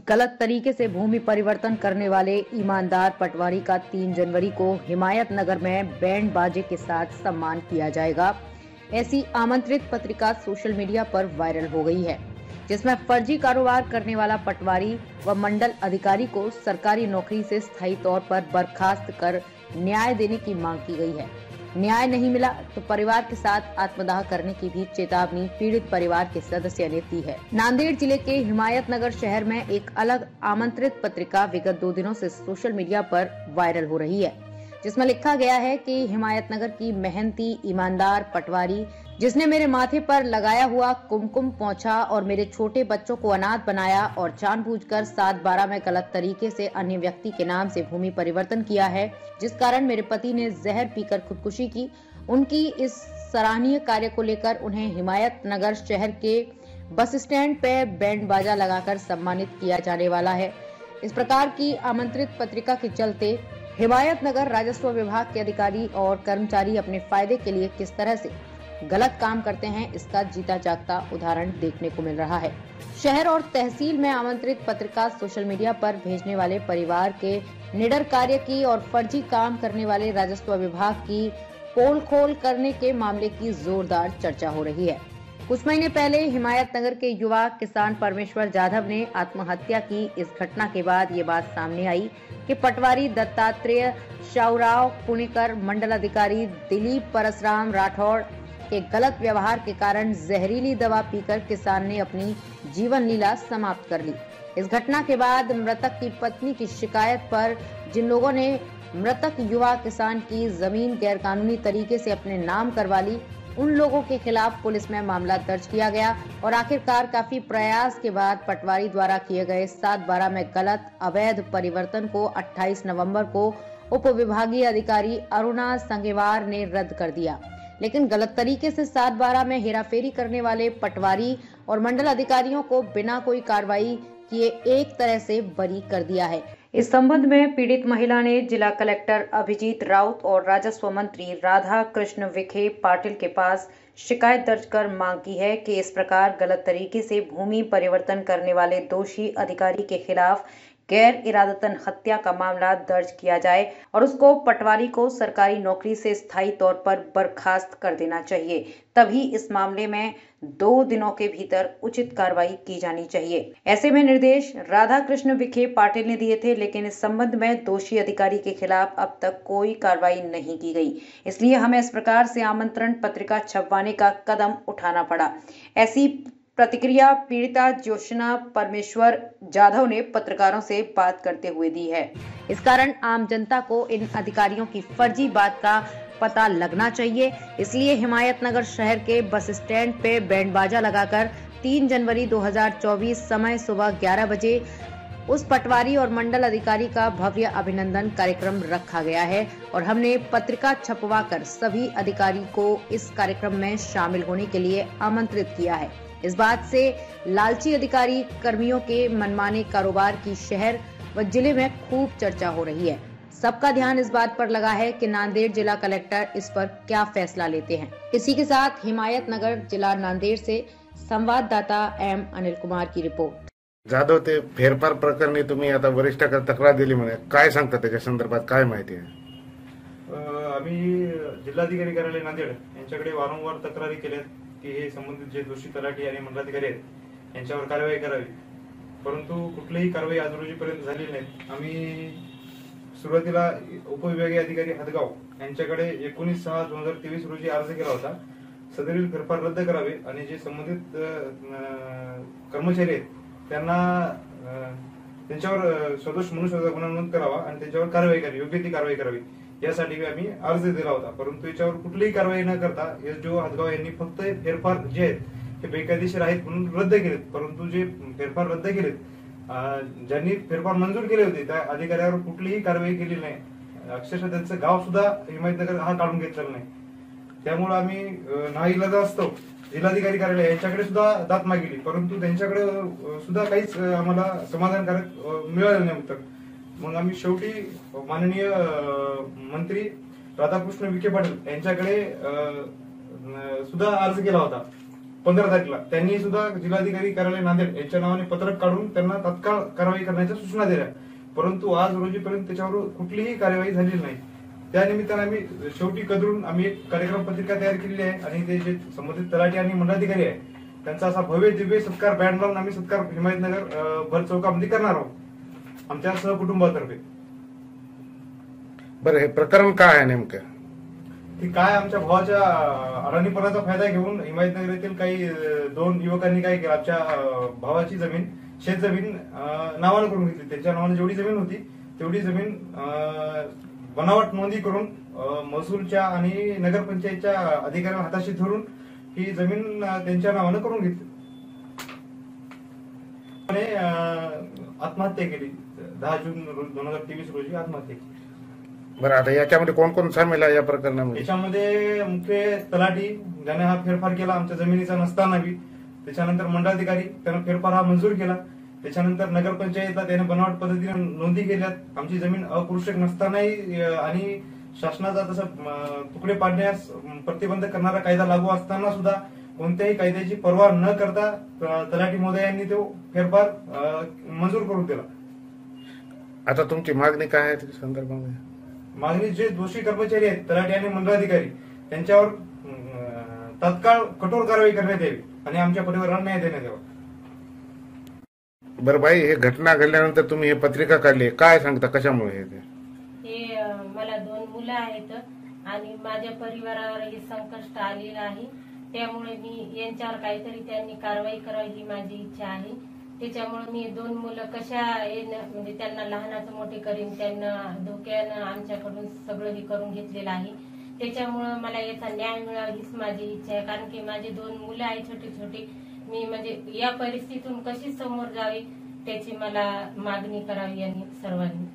गलत तरीके से भूमि परिवर्तन करने वाले ईमानदार पटवारी का 3 जनवरी को हिमायत नगर में बैंड बाजे के साथ सम्मान किया जाएगा। ऐसी आमंत्रित पत्रिका सोशल मीडिया पर वायरल हो गई है, जिसमें फर्जी कारोबार करने वाला पटवारी व मंडल अधिकारी को सरकारी नौकरी से स्थायी तौर पर बर्खास्त कर न्याय देने की मांग की गई है। न्याय नहीं मिला तो परिवार के साथ आत्मदाह करने की भी चेतावनी पीड़ित परिवार के सदस्य ने दी है। नांदेड़ जिले के हिमायत नगर शहर में एक अलग आमंत्रित पत्रिका विगत 2 दिनों से सोशल मीडिया पर वायरल हो रही है, जिसमें लिखा गया है कि हिमायत नगर की मेहनती ईमानदार पटवारी जिसने मेरे माथे पर लगाया हुआ कुमकुम पोंछा और मेरे छोटे बच्चों को अनाथ बनाया और जानबूझकर 7/12 में गलत तरीके से अन्य व्यक्ति के नाम से भूमि परिवर्तन किया है, जिस कारण मेरे पति ने जहर पीकर खुदकुशी की। उनकी इस सराहनीय कार्य को लेकर उन्हें हिमायत नगर शहर के बस स्टैंड पे बैंड बाजा लगाकर सम्मानित किया जाने वाला है। इस प्रकार की आमंत्रित पत्रिका के चलते हिमायत नगर राजस्व विभाग के अधिकारी और कर्मचारी अपने फायदे के लिए किस तरह से गलत काम करते हैं, इसका जीता जागता उदाहरण देखने को मिल रहा है। शहर और तहसील में आमंत्रित पत्रिका सोशल मीडिया पर भेजने वाले परिवार के निडर कार्य की और फर्जी काम करने वाले राजस्व विभाग की पोल खोल करने के मामले की जोरदार चर्चा हो रही है। कुछ महीने पहले हिमायत नगर के युवा किसान परमेश्वर जाधव ने आत्महत्या की। इस घटना के बाद ये बात सामने आई कि पटवारी दत्तात्रेय शाहूराव पुणेकर, मंडल अधिकारी दिलीप परसराम राठौड़ के गलत व्यवहार के कारण जहरीली दवा पीकर किसान ने अपनी जीवन लीला समाप्त कर ली। इस घटना के बाद मृतक की पत्नी की शिकायत पर जिन लोगों ने मृतक युवा किसान की जमीन गैरकानूनी तरीके से अपने नाम करवा ली, उन लोगों के खिलाफ पुलिस में मामला दर्ज किया गया और आखिरकार काफी प्रयास के बाद पटवारी द्वारा किए गए 7/12 में गलत अवैध परिवर्तन को 28 नवंबर को उप विभागीय अधिकारी अरुणा संगेवार ने रद्द कर दिया। लेकिन गलत तरीके से 7/12 में हेराफेरी करने वाले पटवारी और मंडल अधिकारियों को बिना कोई कार्रवाई किए एक तरह से बरी कर दिया है। इस संबंध में पीड़ित महिला ने जिला कलेक्टर अभिजीत राउत और राजस्व मंत्री राधा कृष्ण विखे पाटिल के पास शिकायत दर्ज कर मांग की है कि इस प्रकार गलत तरीके से भूमि परिवर्तन करने वाले दोषी अधिकारी के खिलाफ गैर इरादतन हत्या का मामला दर्ज किया जाए और उसको पटवारी को सरकारी नौकरी से स्थायी तौर पर बर्खास्त कर देना चाहिए। तभी इस मामले में 2 दिनों के भीतर उचित कार्रवाई की जानी चाहिए। ऐसे में निर्देश राधा कृष्ण विखे पाटिल ने दिए थे, लेकिन इस संबंध में दोषी अधिकारी के खिलाफ अब तक कोई कार्रवाई नहीं की गई। इसलिए हमें इस प्रकार से आमंत्रण पत्रिका छपवाने का कदम उठाना पड़ा। ऐसी प्रतिक्रिया पीड़िता ज्योत्सना परमेश्वर जाधव ने पत्रकारों से बात करते हुए दी है। इस कारण आम जनता को इन अधिकारियों की फर्जी बात का पता लगना चाहिए। इसलिए हिमायत नगर शहर के बस स्टैंड पे बैंड बाजा लगाकर 3 जनवरी 2024 समय सुबह 11 बजे उस पटवारी और मंडल अधिकारी का भव्य अभिनंदन कार्यक्रम रखा गया है और हमने पत्रिका छपवाकर सभी अधिकारी को इस कार्यक्रम में शामिल होने के लिए आमंत्रित किया है। इस बात से लालची अधिकारी कर्मियों के मनमाने कारोबार की शहर व जिले में खूब चर्चा हो रही है। सबका ध्यान इस बात पर लगा है कि नांदेड़ जिला कलेक्टर इस पर क्या फैसला लेते हैं। इसी के साथ हिमायत नगर जिला नांदेड़ से संवाददाता एम अनिल कुमार की रिपोर्ट। जाधव, ते फेरफार प्रकरणी तुम्ही आता वरिष्ठाकडे तक्रार दिली म्हणे, काय सांगता त्याच्या संदर्भात, काय माहिती आहे? आम्ही जिल्हाधिकारी कार्यालय नांदेड यांच्याकडे वारंवार तक्रारी केल्या की हे संबंधित जे दोषी तलाठी आणि मंडलाधिकारी आहेत यांच्यावर कारवाई करावी, परंतु कुठलीही कारवाई आज रोजीपर्यंत झालेली नाही। आम्ही सुरुवातीला उपविभागीय अधिकारी हदगाव यांच्याकडे 19/6/2023 रोजी अर्ज केला होता। सदरील फेरफार रद्द करावे आणि जे संबंधित कर्मचारी आहेत त्यांना त्यांच्यावर सदोष मनुष्यवध गुन्हा नोंद करावा आणि त्यांच्यावर कारवाई करावी, योग्य ती कारवाई करावी यासाठी आम्ही अर्ज दिला होता। परंतु याच्यावर कुठलीही कारवाई न करता एसडीओ हदगाव यांनी फक्त फेरफार जे आहेत हे बेकायदेशीर आहेत म्हणून रद्द केलेत। परंतु जे फेरफार रद्द केलेत, ज्यांनी फेरफार मंजूर केले होते त्या अधिकाऱ्यावर कुठलीही कारवाई केली नाही। अक्षरशः त्यांचं गाव सुद्धा हिमायतनगर हा काढून घेतलेला नाही। त्यामुळे आम्ही नाईलाजास्तव जिल्हाधिकारी कार्यालय यांच्याकडे सुद्धा दाद मागितली, परंतु त्यांच्याकडे सुद्धा काहीच आम्हाला समाधानकारक मिळालं नाही उत्तर। मग आम्ही शेवटी माननीय मंत्री राधाकृष्ण विखे पाटील यांच्याकडे सुद्धा अर्ज केला होता। 15 तारखेला त्यांनी सुद्धा जिल्हाधिकारी कार्यालय नांदेड यांच्या नावाने पत्रक काढून त्यांना तात्काळ कारवाई करण्याच्या सूचना दिल्या, परंतु आज रोजीपर्यंत त्याच्यावर कुठलीही कार्यवाही झालेली नाही. त्या निमित्ताने आम्ही शेवटी कदरून आम्ही एक कार्यक्रम पत्रिका तयार केलेली आहे आणि ते जे संबंधित तलाठी आणि मंडळाधिकारी आहे त्यांचा असा भव्य दिव्य सत्कार बँड लावून आम्ही सत्कार हिमायतनगर भर चौकामध्ये करणार आहोत आमच्या सहकुटुंबातर्फे. बरं, हे प्रकरण काय आहे नेमकं? की काय आमच्या भावाच्या अडाणीपणाचा फायदा घेऊन हिमायतनगर येथील काही 2 युवकांनी काय केलं, आमच्या भावाची जमीन शेत जमीन नावानं करून घेतली. त्यांच्या नावाने जेवढी जमीन होती तेवढी जमीन बनावट नोंदी करून महसूलच्या आणि नगरपंचायतच्या अधिकाऱ्यांना हाताशी धरून ही जमीन त्यांच्या नावानं करून घेतली आणि आत्महत्या केली. 10 जून 2023 रोजी आत्महत्या केली. बरं, आता याच्यामध्ये कोण कोण सामील आहे या प्रकरणामध्ये? याच्यामध्ये मुख्य तलाठी ज्याने हा फेरफार केला आमच्या जमिनीचा नसताना बी, त्याच्यानंतर मंडळाधिकारी त्यानं फेरफार हा मंजूर केला, त्याच्यानंतर नगरपंचायतला त्याने बनावट पद्धतीने नोंदी केल्यात आमची जमीन अकृषक नसतानाही, आणि शासनाचा तसं तुकडे पाडण्यास प्रतिबंध करणारा कायदा लागू असताना सुद्धा कोणत्याही कायद्याची पर्वा न करता तलाठी महोदयांनी तो फेरफार मंजूर करून दिला. आता तुमची मागणी काय आहे त्या संदर्भामध्ये? मागणी जे दोषी कर्मचारी आहेत तलाठी आणि मंडळाधिकारी त्यांच्यावर तात्काळ कठोर कारवाई करण्यात यावी आणि आमच्या परिवाराला न्याय देण्यात यावा. बरं बाई, हे घटना घडल्यानंतर तुम्ही हे पत्रिका काढली, काय सांगता कशामुळे हे मला 2 मुलं आहेत आणि माझ्या परिवारावर हे संकट आलेलं आहे, त्यामुळे मी यांच्यावर काहीतरी त्यांनी कारवाई करावी ही माझी इच्छा आहे. त्याच्यामुळे मी 2 मुलं कशा म्हणजे त्यांना लहानाचं मोठे करीन, त्यांना धोक्यानं आमच्याकडून सगळं हे करून घेतलेलं आहे. त्याच्यामुळं मला याचा न्याय मिळावा हीच माझी इच्छा आहे, कारण की माझे 2 मुलं आहेत छोटे छोटे. मी म्हणजे या परिस्थितीतून कशी समोर जावी त्याची मला मागणी करावी यांनी सर्वांनी.